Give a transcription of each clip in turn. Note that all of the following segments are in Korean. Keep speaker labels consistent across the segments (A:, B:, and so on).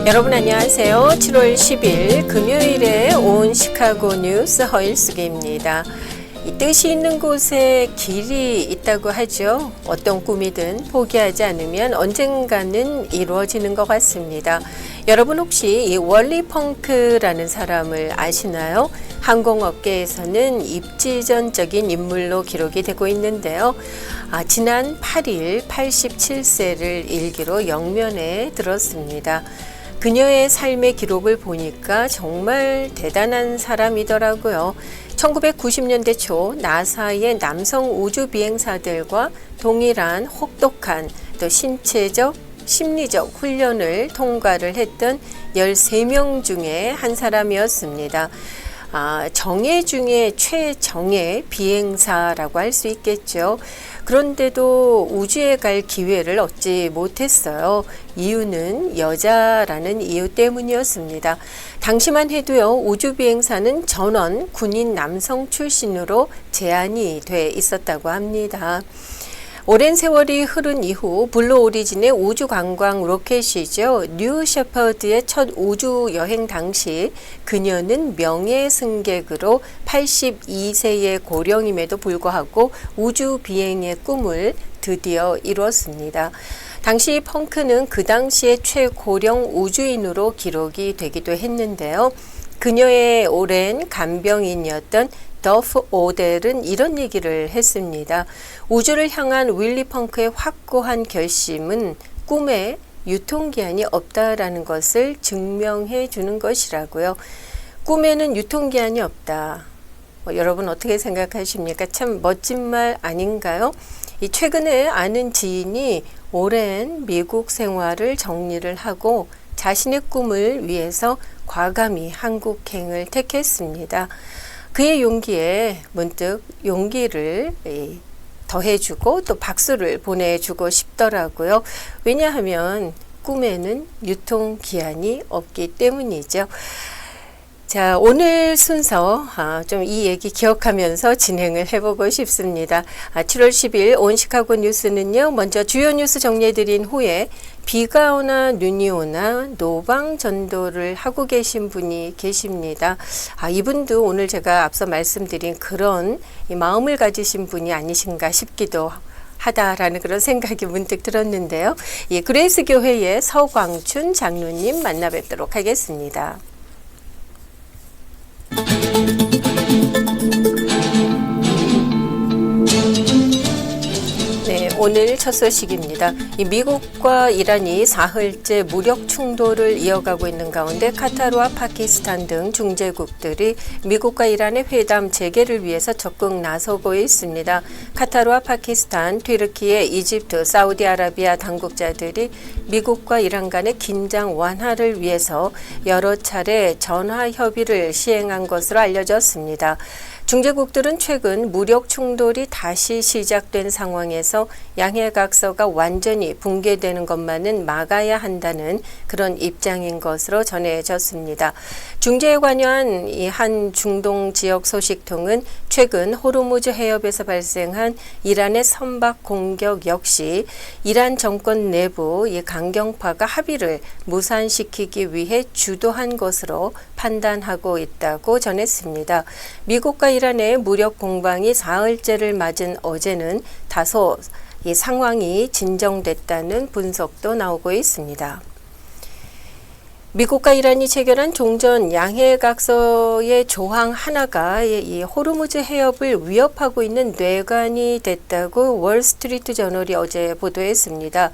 A: 여러분 안녕하세요. 7월 10일 금요일에 온 시카고 뉴스 허일숙입니다. 이 뜻이 있는 곳에 길이 있다고 하죠. 어떤 꿈이든 포기하지 않으면 언젠가는 이루어지는 것 같습니다. 여러분 혹시 이 월리 펑크라는 사람을 아시나요? 항공업계에서는 입지전적인 인물로 기록이 되고 있는데요. 지난 8일 87세를 일기로 영면에 들었습니다. 그녀의 삶의 기록을 보니까 정말 대단한 사람이더라고요. 1990년대 초 나사의 남성 우주 비행사들과 동일한 혹독한 또 신체적, 심리적 훈련을 통과를 했던 13명 중에 한 사람이었습니다. 정예 중에 최정예 비행사라고 할 수 있겠죠. 그런데도 우주에 갈 기회를 얻지 못했어요. 이유는 여자라는 이유 때문이었습니다. 당시만 해도요, 우주 비행사는 전원 군인 남성 출신으로 제한이 돼 있었다고 합니다. 오랜 세월이 흐른 이후 블루 오리진의 우주 관광 로켓이죠. 뉴 셰퍼드의 첫 우주 여행 당시 그녀는 명예 승객으로 82세의 고령임에도 불구하고 우주 비행의 꿈을 드디어 이루었습니다. 당시 펑크는 그 당시의 최고령 우주인으로 기록이 되기도 했는데요. 그녀의 오랜 간병인이었던 더프 오델은 이런 얘기를 했습니다. 우주를 향한 윌리 펑크의 확고한 결심은 꿈에 유통기한이 없다라는 것을 증명해 주는 것이라고요. 꿈에는 유통기한이 없다. 여러분 어떻게 생각하십니까? 참 멋진 말 아닌가요? 최근에 아는 지인이 오랜 미국 생활을 정리를 하고 자신의 꿈을 위해서 과감히 한국행을 택했습니다. 그의 용기에 문득 용기를 더해주고 또 박수를 보내주고 싶더라고요. 왜냐하면 꿈에는 유통기한이 없기 때문이죠. 자, 오늘 순서 좀 이 얘기 기억하면서 진행을 해보고 싶습니다. 7월 10일 온 시카고 뉴스는요. 먼저 주요 뉴스 정리해드린 후에 비가 오나 눈이 오나 노방 전도를 하고 계신 분이 계십니다. 이분도 오늘 제가 앞서 말씀드린 그런 마음을 가지신 분이 아니신가 싶기도 하다라는 그런 생각이 문득 들었는데요. 그레이스 교회의 서광춘 장로님 만나 뵙도록 하겠습니다. 네, 오늘 첫 소식입니다. 미국과 이란이 사흘째 무력 충돌을 이어가고 있는 가운데 카타르와 파키스탄 등 중재국들이 미국과 이란의 회담 재개를 위해서 적극 나서고 있습니다. 카타르와 파키스탄, 튀르키예, 이집트, 사우디아라비아 당국자들이 미국과 이란 간의 긴장 완화를 위해서 여러 차례 전화 협의를 시행한 것으로 알려졌습니다. 중재국들은 최근 무력 충돌이 다시 시작된 상황에서 양해각서가 완전히 붕괴되는 것만은 막아야 한다는 그런 입장인 것으로 전해졌습니다. 중재에 관여한 이 한 중동 지역 소식통은 최근 호르무즈 해협에서 발생한 이란의 선박 공격 역시 이란 정권 내부 이 강경파가 합의를 무산시키기 위해 주도한 것으로 판단하고 있다고 전했습니다. 미국과 이란의 무력 공방이 사흘째를 맞은 어제는 다소 이 상황이 진정됐다는 분석도 나오고 있습니다. 미국과 이란이 체결한 종전 양해각서의 조항 하나가 이 호르무즈 해협을 위협하고 있는 뇌관이 됐다고 월스트리트 저널이 어제 보도했습니다.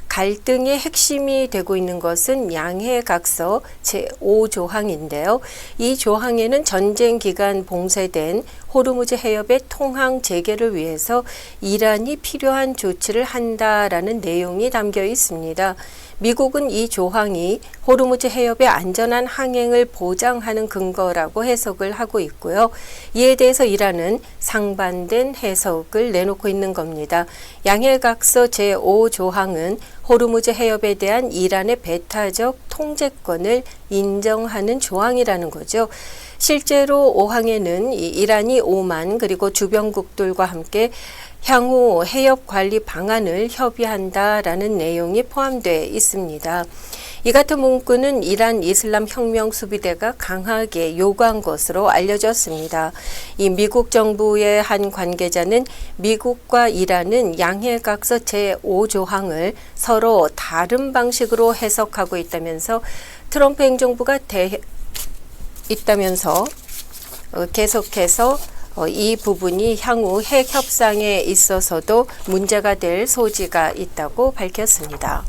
A: 갈등의 핵심이 되고 있는 것은 양해각서 제5조항인데요. 이 조항에는 전쟁 기간 봉쇄된 호르무즈 해협의 통항 재개를 위해서 이란이 필요한 조치를 한다라는 내용이 담겨 있습니다. 미국은 이 조항이 호르무즈 해협의 안전한 항행을 보장하는 근거라고 해석을 하고 있고요. 이에 대해서 이란은 상반된 해석을 내놓고 있는 겁니다. 양해각서 제5조항은 호르무즈 해협에 대한 이란의 배타적 통제권을 인정하는 조항이라는 거죠. 실제로 5항에는 이란이 오만 그리고 주변국들과 함께 향후 해협 관리 방안을 협의한다라는 내용이 포함되어 있습니다. 이 같은 문구는 이란 이슬람 혁명 수비대가 강하게 요구한 것으로 알려졌습니다. 이 미국 정부의 한 관계자는 미국과 이란은 양해각서 제5조항을 서로 다른 방식으로 해석하고 있다면서 트럼프 행정부가 계속해서 이 부분이 향후 핵 협상에 있어서도 문제가 될 소지가 있다고 밝혔습니다.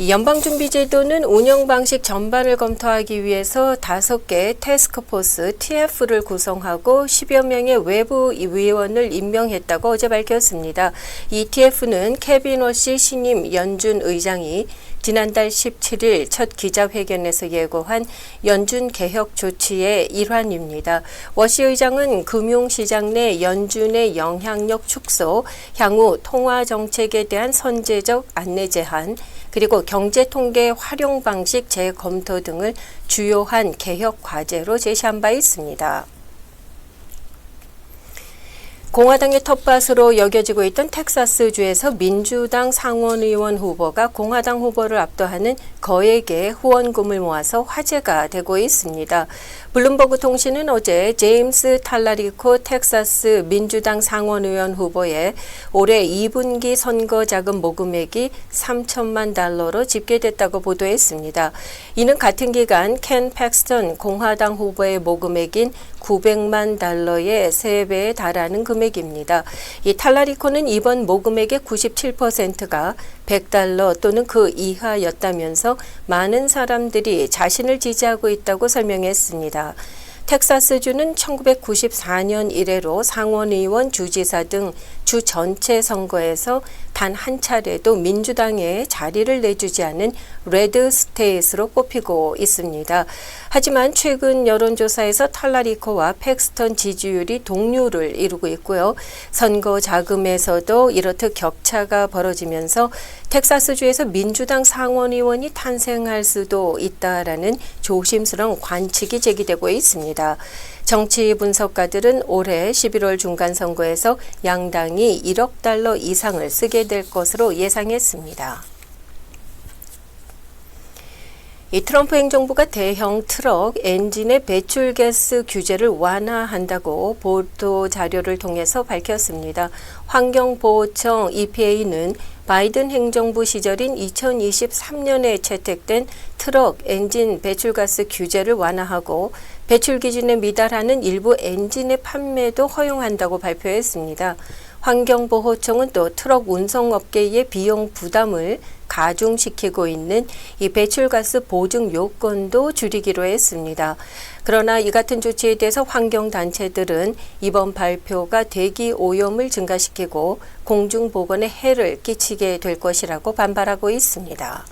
A: 연방준비제도는 운영 방식 전반을 검토하기 위해서 5개 태스크포스 TF를 구성하고 10여 명의 외부 위원을 임명했다고 어제 밝혔습니다. 이 TF는 케빈 워시 신임 연준 의장이 지난달 17일 첫 기자회견에서 예고한 연준 개혁 조치의 일환입니다. 워시 의장은 금융시장 내 연준의 영향력 축소, 향후 통화 정책에 대한 선제적 안내 제한, 그리고 경제통계 활용 방식 재검토 등을 주요한 개혁 과제로 제시한 바 있습니다. 공화당의 텃밭으로 여겨지고 있던 텍사스주에서 민주당 상원의원 후보가 공화당 후보를 압도하는 거액의 후원금을 모아서 화제가 되고 있습니다. 블룸버그 통신은 어제 제임스 탈라리코 텍사스 민주당 상원의원 후보의 올해 2분기 선거 자금 모금액이 $3천만 집계됐다고 보도했습니다. 이는 같은 기간 켄 팩스턴 공화당 후보의 모금액인 $900만 3배에 달하는 금액입니다. 이 탈라리코는 이번 모금액의 97%가 $100 또는 그 이하였다면서 많은 사람들이 자신을 지지하고 있다고 설명했습니다. 텍사스주는 1994년 이래로 상원의원, 주지사 등 주 전체 선거에서 단 한 차례도 민주당에 자리를 내주지 않은 레드 스테이트로 꼽히고 있습니다. 하지만 최근 여론조사에서 탈라리코와 팩스턴 지지율이 동률을 이루고 있고요. 선거 자금에서도 이렇듯 격차가 벌어지면서 텍사스주에서 민주당 상원의원이 탄생할 수도 있다라는 조심스러운 관측이 제기되고 있습니다. 정치 분석가들은 올해 11월 중간선거에서 양당이 $1억 이상을 쓰게 될 것으로 예상했습니다. 이 트럼프 행정부가 대형 트럭 엔진의 배출가스 규제를 완화한다고 보도 자료를 통해서 밝혔습니다. 환경보호청 EPA는 바이든 행정부 시절인 2023년에 채택된 트럭 엔진 배출가스 규제를 완화하고 배출 기준에 미달하는 일부 엔진의 판매도 허용한다고 발표했습니다. 환경보호청은 또 트럭 운송업계의 비용 부담을 가중시키고 있는 이 배출가스 보증 요건도 줄이기로 했습니다. 그러나 이 같은 조치에 대해서 환경단체들은 이번 발표가 대기 오염을 증가시키고 공중보건에 해를 끼치게 될 것이라고 반발하고 있습니다.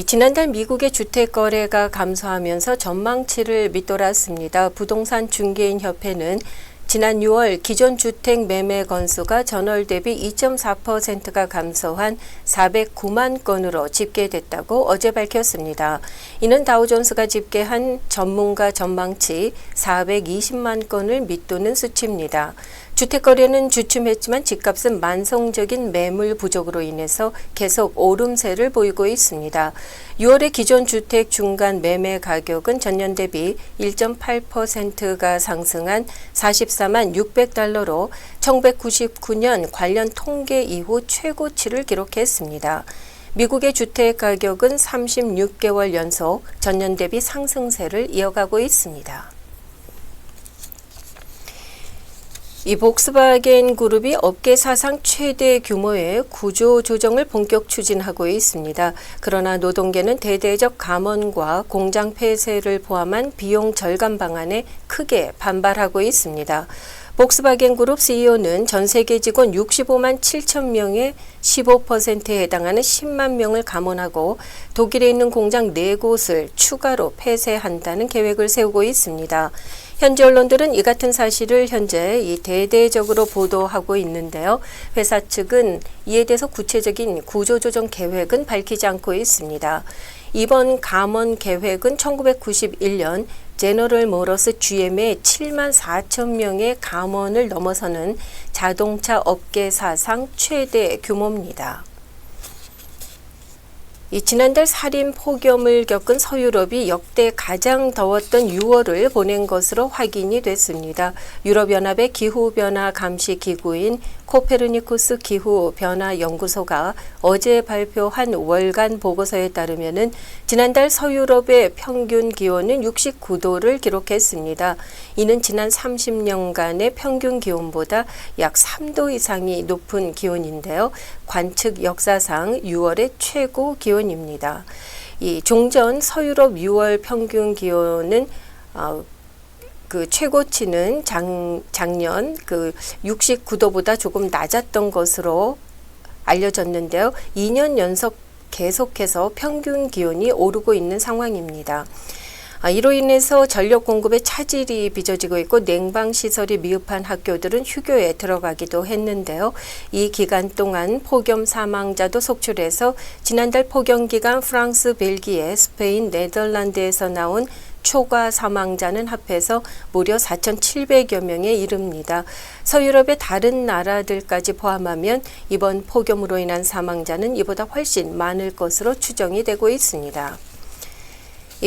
A: 지난달 미국의 주택 거래가 감소하면서 전망치를 밑돌았습니다. 부동산 중개인 협회는 지난 6월 기존 주택 매매 건수가 전월 대비 2.4%가 감소한 409만 건으로 집계됐다고 어제 밝혔습니다. 이는 다우존스가 집계한 전문가 전망치 420만 건을 밑도는 수치입니다. 주택 거래는 주춤했지만 집값은 만성적인 매물 부족으로 인해서 계속 오름세를 보이고 있습니다. 6월의 기존 주택 중간 매매 가격은 전년 대비 1.8%가 상승한 $44만 600로 1999년 관련 통계 이후 최고치를 기록했습니다. 미국의 주택 가격은 36개월 연속 전년 대비 상승세를 이어가고 있습니다. 이 복스바겐 그룹이 업계 사상 최대 규모의 구조 조정을 본격 추진하고 있습니다. 그러나 노동계는 대대적 감원과 공장 폐쇄를 포함한 비용 절감 방안에 크게 반발하고 있습니다. 폭스바겐 그룹 CEO는 전 세계 직원 65만 7천 명의 15%에 해당하는 10만 명을 감원하고 독일에 있는 공장 4곳을 추가로 폐쇄한다는 계획을 세우고 있습니다. 현지 언론들은 이 같은 사실을 현재 대대적으로 보도하고 있는데요. 회사 측은 이에 대해서 구체적인 구조조정 계획은 밝히지 않고 있습니다. 이번 감원 계획은 1991년 제너럴 모터스 GM의 7만 4천 명의 감원을 넘어서는 자동차 업계 사상 최대 규모입니다. 지난달 살인 폭염을 겪은 서유럽이 역대 가장 더웠던 6월을 보낸 것으로 확인이 됐습니다. 유럽연합의 기후변화 감시 기구인 코페르니쿠스 기후변화연구소가 어제 발표한 월간 보고서에 따르면 지난달 서유럽의 평균 기온은 69도를 기록했습니다. 이는 지난 30년간의 평균 기온보다 약 3도 이상이 높은 기온인데요. 관측 역사상 6월의 최고 기온입니다. 이 종전 서유럽 6월 평균 기온은 그 최고치는 작년 69도보다 조금 낮았던 것으로 알려졌는데요. 2년 연속 계속해서 평균 기온이 오르고 있는 상황입니다. 이로 인해서 전력 공급에 차질이 빚어지고 있고 냉방시설이 미흡한 학교들은 휴교에 들어가기도 했는데요. 이 기간 동안 폭염 사망자도 속출해서 지난달 폭염 기간 프랑스, 벨기에, 스페인, 네덜란드에서 나온 초과 사망자는 합해서 무려 4,700여 명에 이릅니다. 서유럽의 다른 나라들까지 포함하면 이번 폭염으로 인한 사망자는 이보다 훨씬 많을 것으로 추정이 되고 있습니다.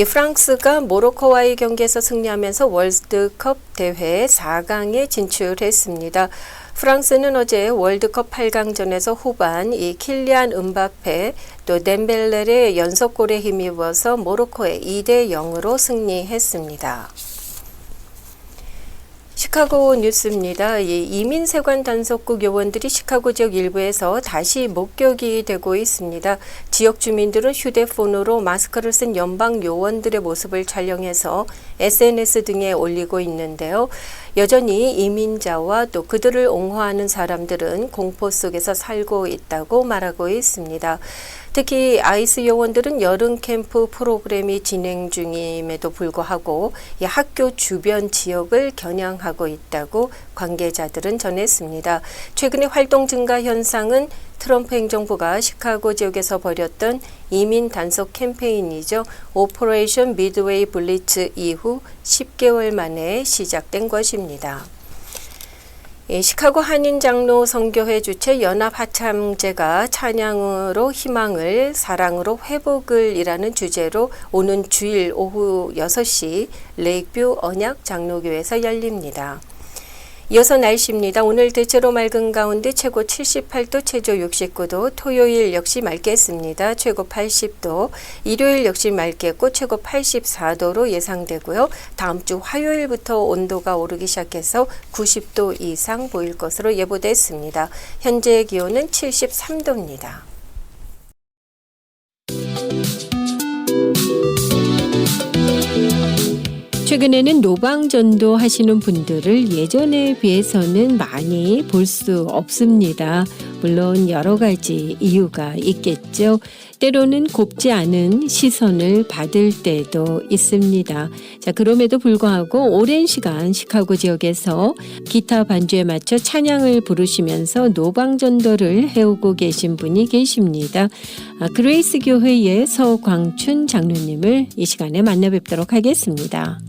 A: 프랑스가 모로코와의 경기에서 승리하면서 월드컵 대회 4강에 진출했습니다. 프랑스는 어제 월드컵 8강전에서 후반 킬리안 음바페 또 덴벨레의 연속골에 힘입어서 모로코에 2대 0으로 승리했습니다. 시카고 뉴스입니다. 이민세관 단속국 요원들이 시카고 지역 일부에서 다시 목격이 되고 있습니다. 지역 주민들은 휴대폰으로 마스크를 쓴 연방 요원들의 모습을 촬영해서 SNS 등에 올리고 있는데요. 여전히 이민자와 또 그들을 옹호하는 사람들은 공포 속에서 살고 있다고 말하고 있습니다. 특히 아이스 요원들은 여름 캠프 프로그램이 진행 중임에도 불구하고 이 학교 주변 지역을 겨냥하고 있다고 관계자들은 전했습니다. 최근의 활동 증가 현상은 트럼프 행정부가 시카고 지역에서 벌였던 이민 단속 캠페인이죠. 오퍼레이션 미드웨이 블리츠 이후 10개월 만에 시작된 것입니다. 시카고 한인장로 선교회 주최 연합하참제가 찬양으로 희망을, 사랑으로 회복을 이라는 주제로 오는 주일 오후 6시 레이크뷰 언약장로교회에서 열립니다. 이어서 날씨입니다. 오늘 대체로 맑은 가운데 최고 78도, 최저 69도, 토요일 역시 맑겠습니다. 최고 80도, 일요일 역시 맑겠고 최고 84도로 예상되고요. 다음 주 화요일부터 온도가 오르기 시작해서 90도 이상 보일 것으로 예보됐습니다. 현재 기온은 73도입니다. 최근에는 노방전도 하시는 분들을 예전에 비해서는 많이 볼 수 없습니다. 물론 여러 가지 이유가 있겠죠. 때로는 곱지 않은 시선을 받을 때도 있습니다. 자, 그럼에도 불구하고 오랜 시간 시카고 지역에서 기타 반주에 맞춰 찬양을 부르시면서 노방전도를 해오고 계신 분이 계십니다. 그레이스 교회의 서광춘 장로님을 이 시간에 만나 뵙도록 하겠습니다.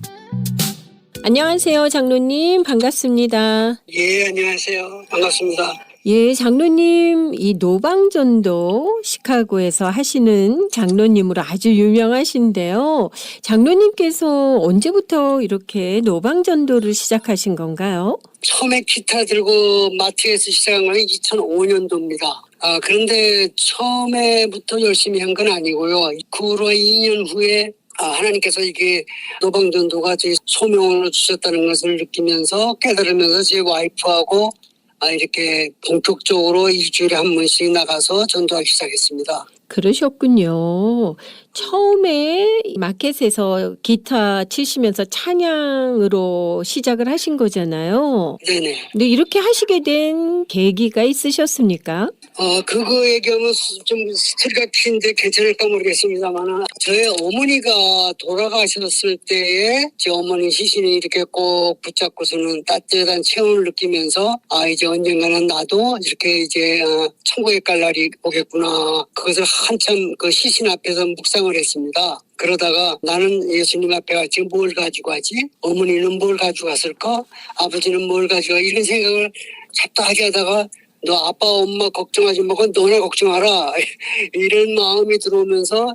A: 안녕하세요, 장로님. 반갑습니다.
B: 예, 안녕하세요. 반갑습니다.
A: 예, 장로님, 이 노방전도 시카고에서 하시는 장로님으로 아주 유명하신데요. 장로님께서 언제부터 이렇게 노방전도를 시작하신 건가요?
B: 처음에 기타 들고 마트에서 시작한 건 2005년도입니다. 그런데 처음에부터 열심히 한 건 아니고요. 그 후로 2년 후에 하나님께서 이게 노방전도가 제 소명을 주셨다는 것을 느끼면서 깨달으면서 제 와이프하고 이렇게 본격적으로 일주일에 한 번씩 나가서 전도하기 시작했습니다.
A: 그러셨군요. 처음에 마켓에서 기타 치시면서 찬양으로 시작을 하신 거잖아요.
B: 네네.
A: 근데 이렇게 하시게 된 계기가 있으셨습니까?
B: 그거 얘기하면 좀 스토리가 긴데 괜찮을까 모르겠습니다만, 저의 어머니가 돌아가셨을 때에 제 어머니 시신이 이렇게 꼭 붙잡고서는 따뜻한 체온을 느끼면서, 이제 언젠가는 나도 이렇게 이제 천국에 갈 날이 오겠구나. 그것을 한참 그 시신 앞에서 묵상을 했습니다. 그러다가 나는 예수님 앞에 갔지 뭘 가지고 가지? 어머니는 뭘 가지고 갔을까? 아버지는 뭘 가지고 가? 이런 생각을 잡다하게 하다가 너 아빠 엄마 걱정하지 말고 너나 걱정하라 이런 마음이 들어오면서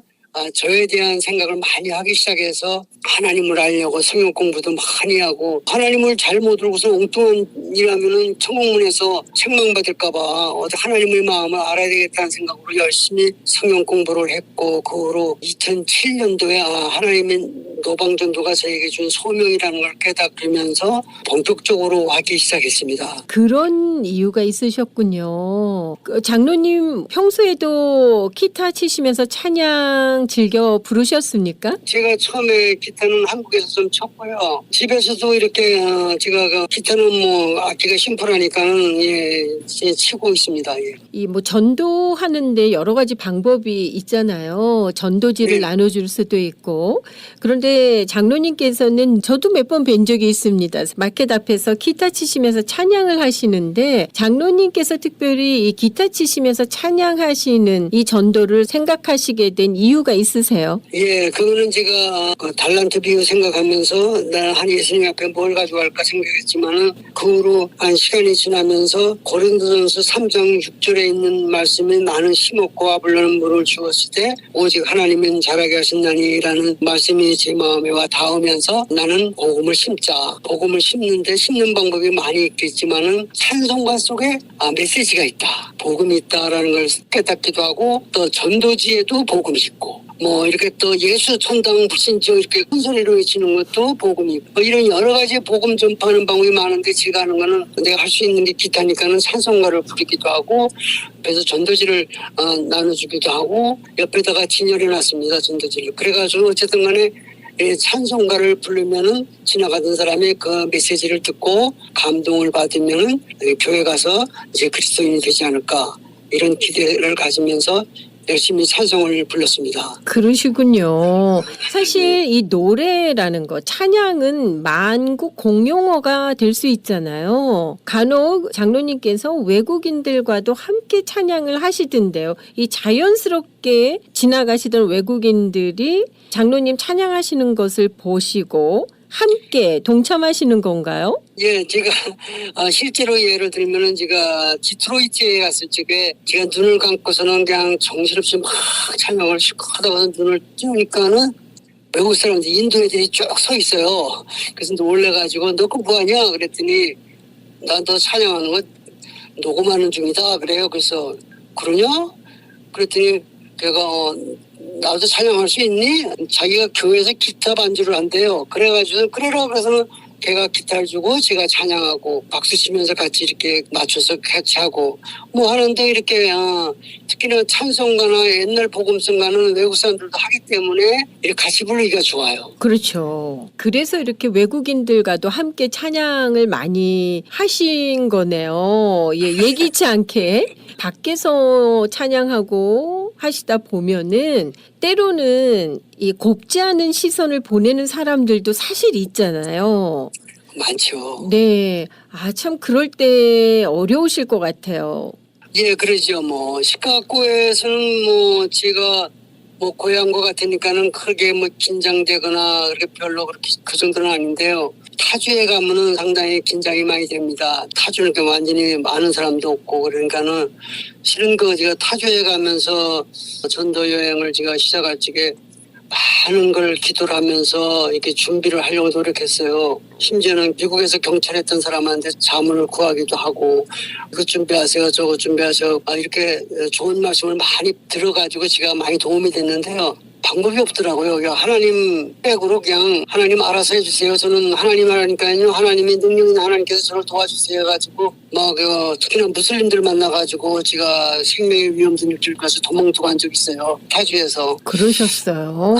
B: 저에 대한 생각을 많이 하기 시작해서 하나님을 알려고 성경 공부도 많이 하고, 하나님을 잘 못 알고서 엉뚱한 일하면은 천국문에서 책망받을까봐 어디 하나님의 마음을 알아야 되겠다는 생각으로 열심히 성경 공부를 했고, 그 후로 2007년도에 하나님의 노방전도가 저에게 준 소명이라는 걸 깨닫으면서 본격적으로 하기 시작했습니다.
A: 그런 이유가 있으셨군요. 장로님 평소에도 기타 치시면서 찬양 즐겨 부르셨습니까?
B: 제가 처음에 기타는 한국에서 좀 쳤고요. 집에서도 이렇게 제가 기타는 뭐 악기가 심플하니까는 치고 있습니다. 예.
A: 이 뭐 전도하는데 여러 가지 방법이 있잖아요. 전도지를
B: 네.
A: 나눠줄 수도 있고. 그런데 장로님께서는 저도 몇 번 뵌 적이 있습니다. 마켓 앞에서 기타 치시면서 찬양을 하시는데, 장로님께서 특별히 이 기타 치시면서 찬양하시는 이 전도를 생각하시게 된 이유가 있으세요?
B: 예, 그거는 제가 달란트 비유 생각하면서 나 한 예수님 앞에 뭘 가져갈까 생각했지만은, 그 후로 한 시간이 지나면서 고린도전서 3장 6절에 있는 말씀이 나는 심었고 아블로는 물을 주었을 때 오직 하나님은 자라게 하신다니라는 말씀이 제 마음에 와 닿으면서, 나는 복음을 심자. 복음을 심는데 심는 방법이 많이 있겠지만은 찬송가 속에 메시지가 있다. 복음이 있다라는 걸 깨닫기도 하고, 또 전도지에도 복음이 있고, 뭐 이렇게 또 예수 천당 불신지어 이렇게 큰 소리로 외치는 것도 복음이 있고, 이런 여러 가지 복음 전파하는 방법이 많은데 제가 하는 거는 내가 할 수 있는 게 기타니까는 찬송가를 부르기도 하고, 그래서 전도지를 나눠주기도 하고, 옆에다가 진열해놨습니다. 전도지를. 그래가지고 어쨌든 간에 찬송가를 부르면은 지나가던 사람이 그 메시지를 듣고 감동을 받으면은 교회 가서 이제 그리스도인이 되지 않을까, 이런 기대를 가지면서 열심히 찬송을 불렀습니다.
A: 그러시군요. 사실 이 노래라는 거, 찬양은 만국 공용어가 될 수 있잖아요. 간혹 장로님께서 외국인들과도 함께 찬양을 하시던데요. 이 자연스럽게 지나가시던 외국인들이 장로님 찬양하시는 것을 보시고 함께 동참하시는 건가요?
B: 예, 제가 실제로 예를 들면은 제가 디트로이트에 갔을 적에 제가 눈을 감고서는 그냥 정신없이 막 찬양을 실컷 하다가 눈을 뜨니까는 외국 사람들, 인도 애들이 쭉 서 있어요. 그래서 놀래가지고 너 그거 뭐하냐 그랬더니, 나 너 찬양하는 거 녹음하는 중이다 그래요. 그래서 그러냐? 그랬더니 걔가 나도 찬양할 수 있니? 자기가 교회에서 기타 반주를 한대요. 그래가지고 그래라 그래서 걔가 기타를 주고 제가 찬양하고 박수 치면서 같이 이렇게 맞춰서 같이 하고 뭐 하는데, 이렇게 특히나 찬송가나 옛날 복음성가는 외국 사람들도 하기 때문에 이렇게 같이 부르기가 좋아요.
A: 그렇죠. 그래서 이렇게 외국인들과도 함께 찬양을 많이 하신 거네요. 예, 예기치 않게 밖에서 찬양하고 하시다 보면은 때로는 이 곱지 않은 시선을 보내는 사람들도 사실 있잖아요.
B: 많죠.
A: 네. 참 그럴 때 어려우실 것 같아요.
B: 예, 그러죠. 뭐 시카고에서는 뭐 제가 뭐 고향과 같으니까는 크게 뭐 긴장되거나 그렇게 별로 그렇게 그 정도는 아닌데요. 타주에 가면은 상당히 긴장이 많이 됩니다. 타주는 그 완전히 많은 사람도 없고, 그러니까는 실은 제가 타주에 가면서 전도 여행을 제가 시작할 적에 많은 걸 기도를 하면서 이렇게 준비를 하려고 노력했어요. 심지어는 미국에서 경찰했던 사람한테 자문을 구하기도 하고, 이거 준비하세요, 저거 준비하세요. 이렇게 좋은 말씀을 많이 들어가지고 제가 많이 도움이 됐는데요. 방법이 없더라고요. 그냥 하나님 백으로 그냥 하나님 알아서 해주세요. 저는 하나님 하니까요. 하나님이 능력 있는 하나님께서 저를 도와주세요 해가지고 특히나 무슬림들 만나가지고 제가 생명의 위험도 느낄 것을 도망도 간 적 있어요. 타주에서.
A: 그러셨어요.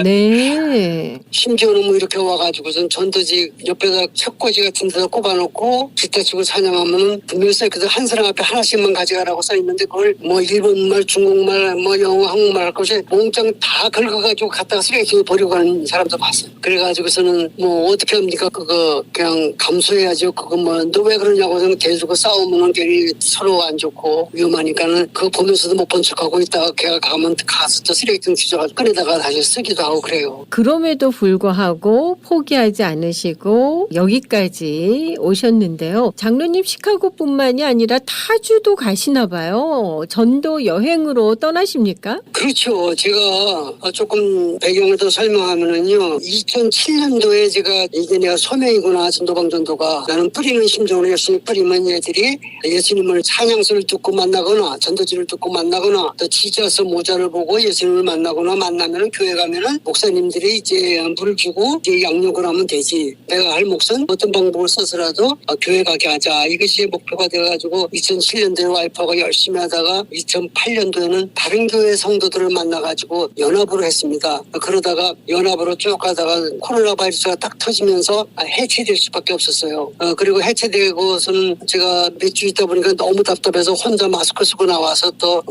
A: 네.
B: 심지어는 뭐 이렇게 와가지고선 전도지 옆에다 책꽂이 같은 데다 꼽아놓고 기타 치고 찬양하면은 분명히 써있거든. 한 사람 앞에 하나씩만 가져가라고 써있는데 그걸 뭐 일본말, 중국말, 뭐 영어, 한국말 할 것이 몽땅 다 긁어가지고 갖다가 쓰레기통에 버리고 가는 사람도 봤어요. 그래가지고서는 뭐 어떻게 합니까? 그거 그냥 감수해야죠. 그거 뭐 너 왜 그러냐고 하면 계속 싸우면은 괜히 서로 안 좋고 위험하니까는 그거 보면서도 못 본 척하고 있다가 걔가 가면 가서 또 쓰레기통 뒤져가지고 꺼내다가 다시 쓰기도 하고 그래요.
A: 그럼에도 불구하고 포기하지 않으시고 여기까지 오셨는데요. 장로님 시카고뿐만이 아니라 타주도 가시나 봐요. 전도 여행으로 떠나십니까?
B: 그렇죠. 제가 조금 배경을 더 설명하면은요. 2007년도에 제가 이게 내가 소명이구나 전도방전도가 나는 뿌리는 심정으로 열심히 뿌리면 얘들이 예수님을 찬양소를 듣고 만나거나 전도지를 듣고 만나거나 또 지저서 모자를 보고 예수님을 만나거나 만나면은 교회 가면은 목사님들이 이제 물을 주고 이제 양육을 하면 되지. 내가 할 몫은 어떤 방법을 써서라도 교회 가게 하자. 이것이 제 목표가 돼가지고 2007년도에 와이프하고 열심히 하다가 2008년도에는 다른 교회 성도들을 만나가지고 연합으로 했습니다. 그러다가 연합으로 쭉 가다가 코로나 바이러스가 딱 터지면서 해체될 수밖에 없었어요. 그리고 해체되고서는 제가 몇 주 있다 보니까 너무 답답해서 혼자 마스크 쓰고 나와서 또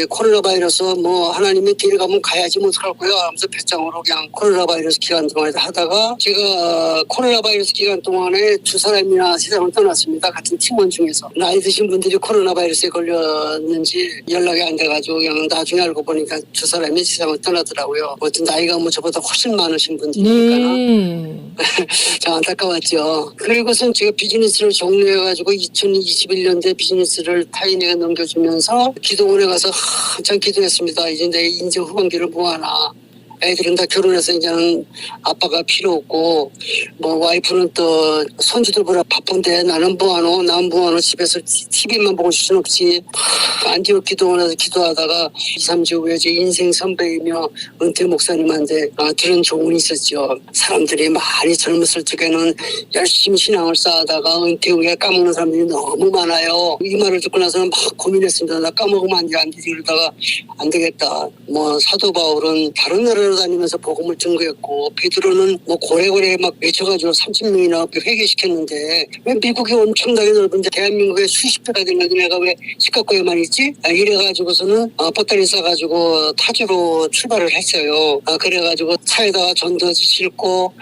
B: 코로나 바이러스 하나님이 데려가면 가야지 못 갈 거야 하면서 배짱으로 그냥 코로나 바이러스 기간 동안에 하다가 제가 코로나 바이러스 기간 동안에 두 사람이나 세상을 떠났습니다. 같은 팀원 중에서 나이 드신 분들이 코로나 바이러스에 걸렸는지 연락이 안 돼가지고 그냥 나중에 알고 보니까 두 사람이 세상을 떠나더라고요. 어떤 나이가 저보다 훨씬 많으신 분들이니까
A: 네.
B: 참 안타까웠죠. 그리고선 제가 비즈니스를 종료해가지고 2021년도에 비즈니스를 타인에게 넘겨주면서 기도원에 가서 한참 기도했습니다. 이제 내 인생 후반기를 뭐하나. 애들은 다 결혼해서 이제는 아빠가 필요 없고 와이프는 또 손주들 보라 바쁜데 나는 뭐하노 난 뭐하노 집에서 TV만 보고 있을 순 없지. 안디옥 기도원에서 기도하다가 2, 3주 후에 제 인생 선배이며 은퇴 목사님한테 들은 조언이 있었죠. 사람들이 많이 젊었을 적에는 열심히 신앙을 쌓다가 은퇴 후에 까먹는 사람들이 너무 많아요. 이 말을 듣고 나서는 막 고민했습니다. 나 까먹으면 안 되지 그러다가 안 되겠다. 사도 바울은 다른 나라로 다니면서 복음을 증거했고 베드로는 고래고래 막 외쳐가지고 30명이나 회개시켰는데 왜 미국이 엄청나게 넓은데 대한민국에 수십 배가 되는데 내가 왜 시카고에만 있지? 이래가지고서는 배터리 싸가지고 타주로 출발을 했어요. 그래가지고 차에다가 전도지 싣고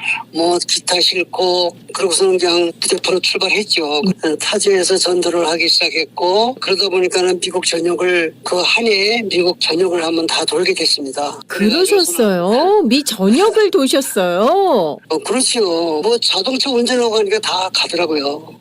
B: 기타 싣고 그러고서는 그냥 부대포로 출발했죠. 타주에서 전도를 하기 시작했고 그러다 보니까는 미국 전역을 그 한 해에 미국 전역을 한번 다 돌게 됐습니다.
A: 그러셨어요. 미 전역을 도셨어요.
B: 그렇죠. 자동차 운전하고 하니까 다 가더라고요.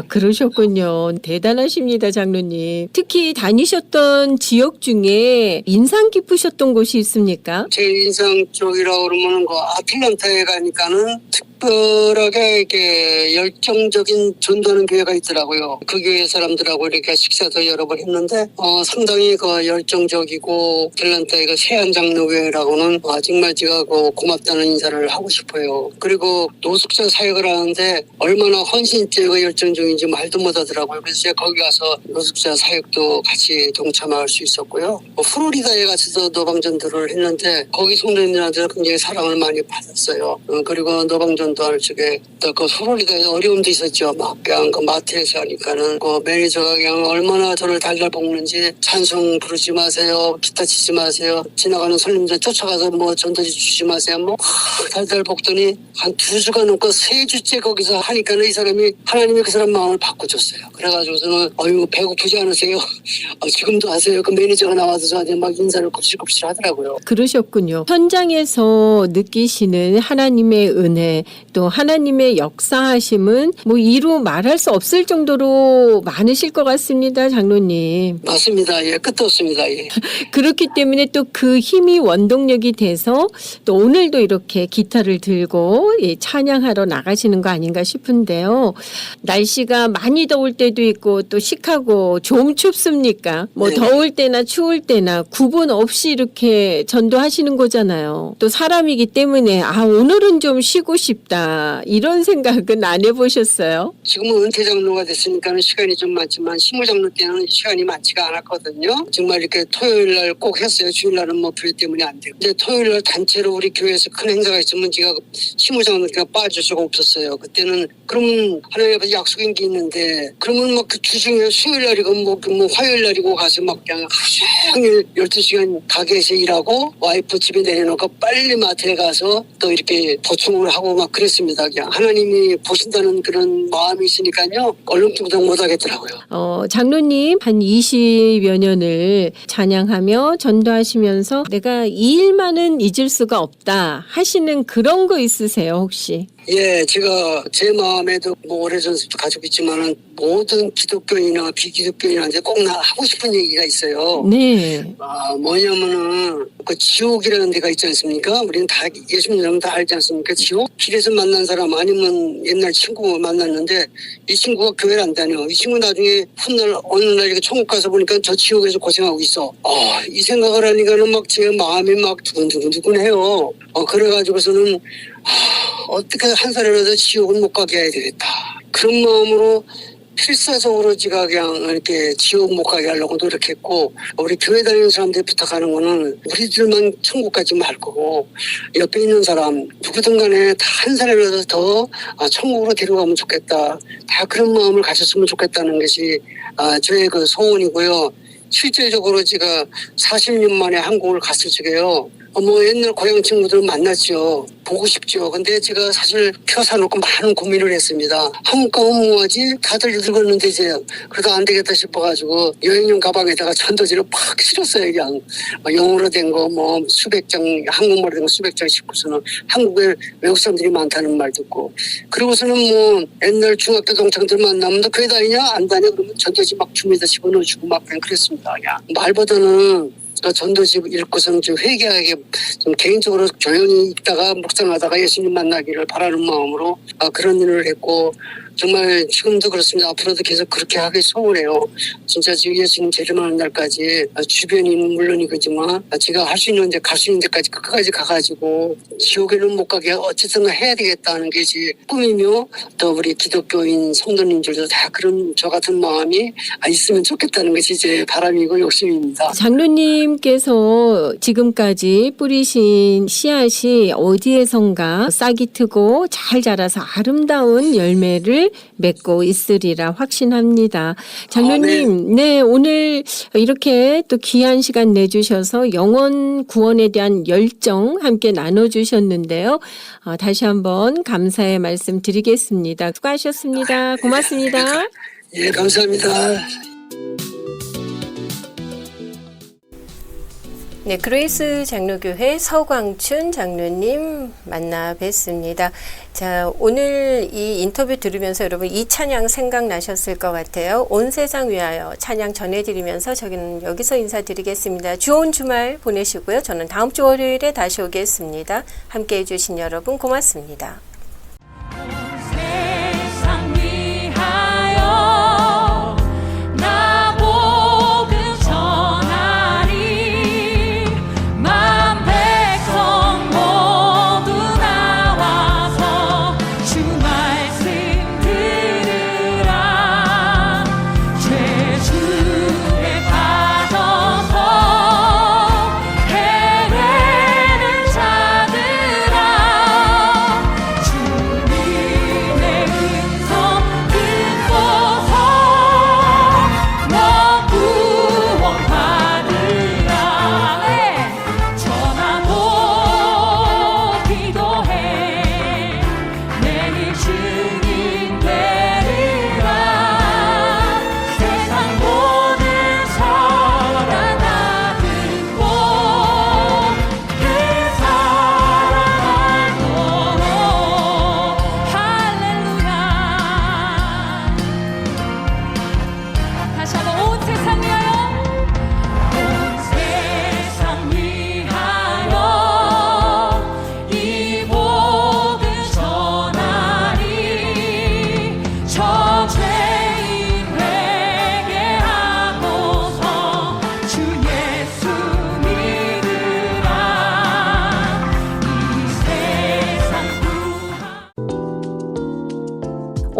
A: 그러셨군요. 대단하십니다, 장로님. 특히 다니셨던 지역 중에 인상 깊으셨던 곳이 있습니까?
B: 제일 인상 쪽이라고 그러면 아틀란타에 가니까는 특별하게 이렇게 열정적인 전도하는 교회가 있더라고요. 그 교회 사람들하고 이렇게 식사도 여러 번 했는데 상당히 열정적이고 아틀란타의 세안 장로교회라고는 정말 제가 고맙다는 인사를 하고 싶어요. 그리고 노숙자 사역을 하는데 얼마나 헌신적이고 열정적인지 말도 못하더라고요. 그래서 제가 거기 가서 노숙자 사역도 같이 동참할 수 있었고요. 플로리다에 가서 노방전도를 했는데 거기 성도님들한테 굉장히 사랑을 많이 받았어요. 그리고 노방전도 할 적에 또 플로리다에 어려움도 있었죠. 그냥 마트에서 하니까는 매니저가 그냥 얼마나 저를 달달 볶는지 찬송 부르지 마세요. 기타 치지 마세요. 지나가는 손님들 쫓아가서 전도지 주지 마세요. 달달 볶더니 한 2주가 넘고 3주째 거기서 하니까는 이 사람이 하나님이 그 사람 마음을 바꿔줬어요. 그래가지고서는 배고프지 않으세요? 지금도 하세요. 그 매니저가 나와서 저한테 막 인사를 굽실굽실 하더라고요.
A: 그러셨군요. 현장에서 느끼시는 하나님의 은혜, 또 하나님의 역사하심은 뭐 이루 말할 수 없을 정도로 많으실 것 같습니다, 장로님.
B: 맞습니다. 예, 끝도 없습니다. 예.
A: 그렇기 때문에 또 그 힘이 원동력이 돼서 또 오늘도 이렇게 기타를 들고 찬양하러 나가시는 거 아닌가 싶은데요. 날씨가 많이 더울 때도 있고 또 시카고 좀 춥습니까? 뭐
B: 네.
A: 더울 때나 추울 때나 구분 없이 이렇게 전도하시는 거잖아요. 또 사람이기 때문에 오늘은 좀 쉬고 싶다 이런 생각은 안 해보셨어요?
B: 지금은 은퇴 장로가 됐으니까 시간이 좀 많지만 신무 장로 때는 시간이 많지가 않았거든요. 정말 이렇게 토요일 날 꼭 했어요. 주일 날은 뭐 교회 때문에 안 되고. 근데 토요일 날 단체로 우리 교회에서 큰 행사가 있으면 제가 신무 장로가 빠질 수가 없었어요. 그때는 그러면 하나님 앞에 약속인 게 있는데 그러면 막 그 주중에 수요일 날이고 뭐 화요일 날이고 가서 막 그냥 하루 종일 12시간 가게에서 일하고 와이프 집에 내려놓고 빨리 마트에 가서 또 이렇게 보충을 하고 막 그랬습니다. 그냥 하나님이 보신다는 그런 마음이 있으니까요. 얼렁뚱땅 못 하겠더라고요.
A: 장로님 한 20여 년을 찬양하며 전도하시면서 내가 이 일만은 잊을 수가 없다 하시는 그런 거 있으세요 혹시?
B: 예, 제가 제 마음에도 뭐 오래전부터 가지고 있지만은 모든 기독교인이나 비기독교인한테 꼭 하고 싶은 얘기가 있어요.
A: 네.
B: 뭐냐면은 그 지옥이라는 데가 있지 않습니까? 우리는 다 예수 믿는 다 알지 않습니까? 지옥 길에서 만난 사람 아니면 옛날 친구 만났는데 이 친구가 교회를 안 다녀. 이 친구 나중에 훗날 어느 날 이렇게 천국 가서 보니까 저 지옥에서 고생하고 있어. 이 생각을 하니까는 막 제 마음이 막 두근두근해요. 그래가지고서는 어떻게 한 살이라도 지옥은 못 가게 해야 되겠다. 그런 마음으로 필사적으로 제가 그냥 이렇게 지옥 못 가게 하려고 노력했고, 우리 교회 다니는 사람들 부탁하는 거는 우리들만 천국 가지 말 거고 옆에 있는 사람 누구든 간에 다 한 살이라도 더 천국으로 데려가면 좋겠다. 다 그런 마음을 가졌으면 좋겠다는 것이 저의 그 소원이고요. 실질적으로 제가 40년 만에 한국을 갔을 적에요. 뭐 옛날 고향 친구들 만났죠. 보고 싶죠. 근데 제가 사실 표 사놓고 많은 고민을 했습니다. 한국 가면 뭐하지? 다들 늙었는데 이제 그래도 안 되겠다 싶어가지고 여행용 가방에다가 전도지를 팍 실었어요. 그냥 영어로 된 거 뭐 수백 장, 한국말로 된 거 수백 장 싣고서는 한국에 외국 사람들이 많다는 말 듣고, 그러고서는 뭐 옛날 중학교 동창들 만나면 너 교회 다니냐? 안 다녀? 그러면 전도지 막 줌에다 집어넣어주고 막 그냥 그랬습니다. 그냥 말보다는 전도집 읽고서는 좀 회개하게 좀 개인적으로 조용히 있다가 묵상하다가 예수님 만나기를 바라는 마음으로 그런 일을 했고, 정말 지금도 그렇습니다. 앞으로도 계속 그렇게 하기 소원해요. 진짜 지금 예수님 재림하는 날까지 주변이 물론이겠지만 제가 할 수 있는 데 갈 수 있는 데까지 끝까지 가가지고 지옥에는 못 가게 어쨌든 해야 되겠다는 게 제 꿈이며, 또 우리 기독교인 성도님들도 다 그런 저 같은 마음이 있으면 좋겠다는 것이 제 바람이고 욕심입니다.
A: 장로님께서 지금까지 뿌리신 씨앗이 어디에선가 싹이 트고 잘 자라서 아름다운 열매를 맺고 있으리라 확신합니다. 장로님, 네, 오늘 이렇게 또 귀한 시간 내주셔서 영혼 구원에 대한 열정 함께 나눠주셨는데요. 다시 한번 감사의 말씀 드리겠습니다. 수고하셨습니다. 고맙습니다.
B: 예, 감사합니다.
A: 네, 그레이스 장로교회 서광춘 장로님 만나 뵙습니다. 자, 오늘 이 인터뷰 들으면서 여러분 이 찬양 생각나셨을 것 같아요. 온 세상 위하여 찬양 전해드리면서 저는 여기서 인사드리겠습니다. 좋은 주말 보내시고요. 저는 다음 주 월요일에 다시 오겠습니다. 함께해 주신 여러분 고맙습니다.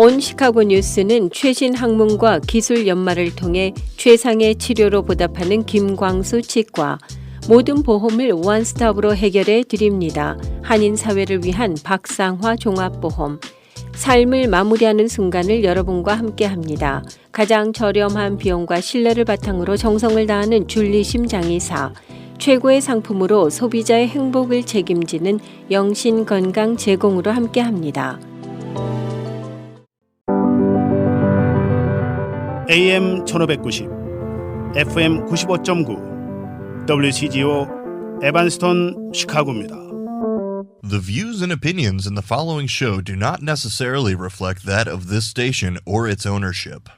A: 온 시카고 뉴스는 최신 학문과 기술 연마를 통해 최상의 치료로 보답하는 김광수 치과, 모든 보험을 원스톱으로 해결해 드립니다. 한인 사회를 위한 박상화 종합보험, 삶을 마무리하는 순간을 여러분과 함께합니다. 가장 저렴한 비용과 신뢰를 바탕으로 정성을 다하는 줄리심 장의사, 최고의 상품으로 소비자의 행복을 책임지는 영신 건강 제공으로 함께합니다.
C: AM 1590, FM 95.9, WCGO 에반스톤 시카고입니다.
D: The views and opinions in the following show do not necessarily reflect that of this station or its ownership.